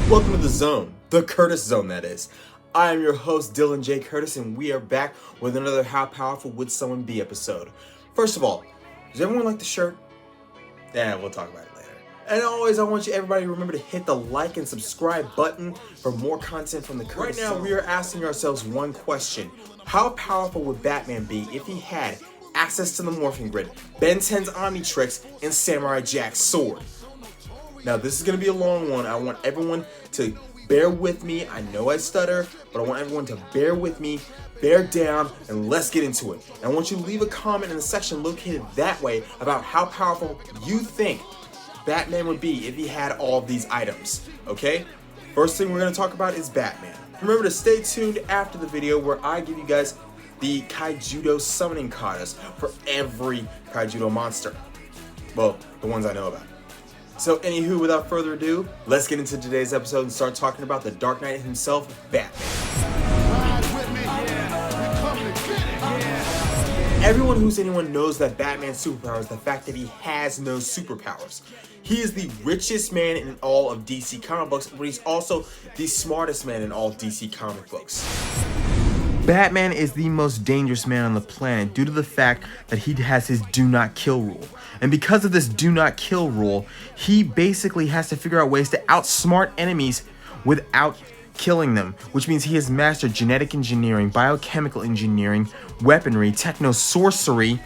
Welcome to the zone, the Curtis zone that is. I am your host Dylan J. Curtis and we are back with another How Powerful Would Someone Be episode. First of all, does everyone like the shirt? Yeah, we'll talk about it later. And always, I want everybody to remember to hit the like and subscribe button for more content from the Curtis zone. Right now, we are asking ourselves one question. How powerful would Batman be if he had access to the Morphing Grid, Ben 10's Omnitrix, and Samurai Jack's sword? Now, this is going to be a long one. I want everyone to bear with me. I know I stutter, but I want everyone to bear with me, bear down, and let's get into it. And I want you to leave a comment in the section located that way about how powerful you think Batman would be if he had all of these items, okay? First thing we're going to talk about is Batman. Remember to stay tuned after the video where I give you guys the Kaijudo summoning katas for every Kaijudo monster. Well, the ones I know about. So anywho, without further ado, let's get into today's episode and start talking about the Dark Knight himself, Batman. Everyone who's anyone knows that Batman's superpower is the fact that he has no superpowers. He is the richest man in all of DC comic books, but he's also the smartest man in all DC comic books. Batman is the most dangerous man on the planet due to the fact that he has his do not kill rule. And because of this do not kill rule, he basically has to figure out ways to outsmart enemies without killing them, which means he has mastered genetic engineering, biochemical engineering, weaponry, techno-sorcery.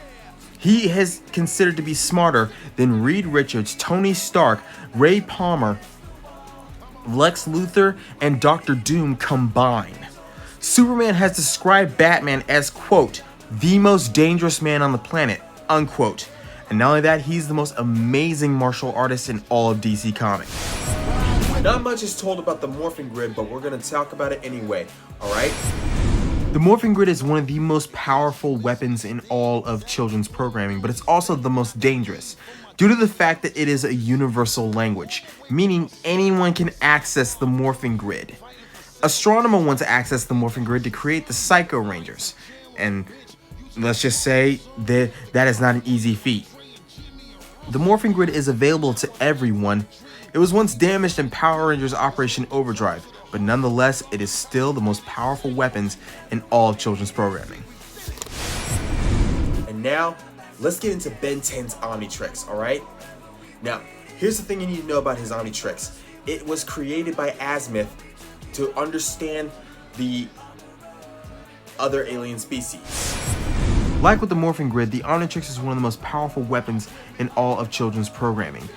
He is considered to be smarter than Reed Richards, Tony Stark, Ray Palmer, Lex Luthor, and Dr. Doom combined. Superman has described Batman as, quote, the most dangerous man on the planet, unquote. And not only that, he's the most amazing martial artist in all of DC Comics. Not much is told about the Morphing Grid, but we're going to talk about it anyway, alright? The Morphing Grid is one of the most powerful weapons in all of children's programming, but it's also the most dangerous, due to the fact that it is a universal language, meaning anyone can access the Morphing Grid. Astronomer wants to access the Morphing Grid to create the Psycho Rangers, and let's just say that is not an easy feat. The Morphing Grid is available to everyone. It was once damaged in Power Rangers Operation Overdrive, but nonetheless, it is still the most powerful weapons in all of children's programming. And now, let's get into Ben 10's Omnitrix, alright? Now, here's the thing you need to know about his Omnitrix. It was created by Azimuth to understand the other alien species. Like with the Morphing Grid, the Arnatrix is one of the most powerful weapons in all of children's programming,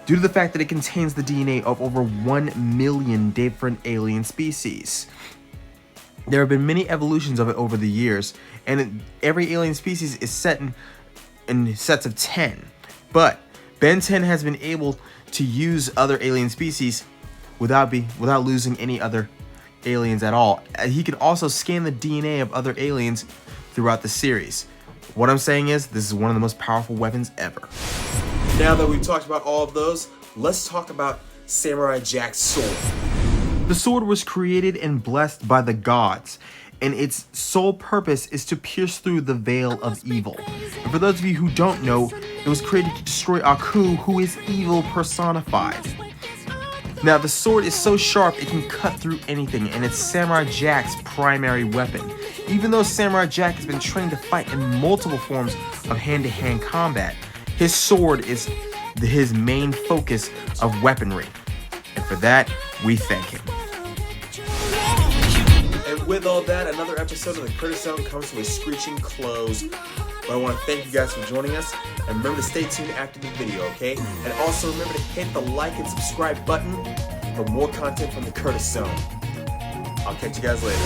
due to the fact that it contains the DNA of over 1 million different alien species. There have been many evolutions of it over the years, and every alien species is set in sets of 10. But Ben 10 has been able to use other alien species without losing any other aliens at all. He can also scan the DNA of other aliens throughout the series. What I'm saying is, this is one of the most powerful weapons ever. Now that we've talked about all of those, let's talk about Samurai Jack's sword. The sword was created and blessed by the gods, and its sole purpose is to pierce through the veil of evil. And for those of you who don't know, it was created to destroy Aku, who is evil personified. Now, the sword is so sharp it can cut through anything, and it's Samurai Jack's primary weapon. Even though Samurai Jack has been trained to fight in multiple forms of hand-to-hand combat, his sword is his main focus of weaponry. And for that, we thank him. And with all that, another episode of the Curtis Zone comes to a screeching close. But I want to thank you guys for joining us, and remember to stay tuned after the video, okay? And also remember to hit the like and subscribe button for more content from the Curtis Zone. I'll catch you guys later.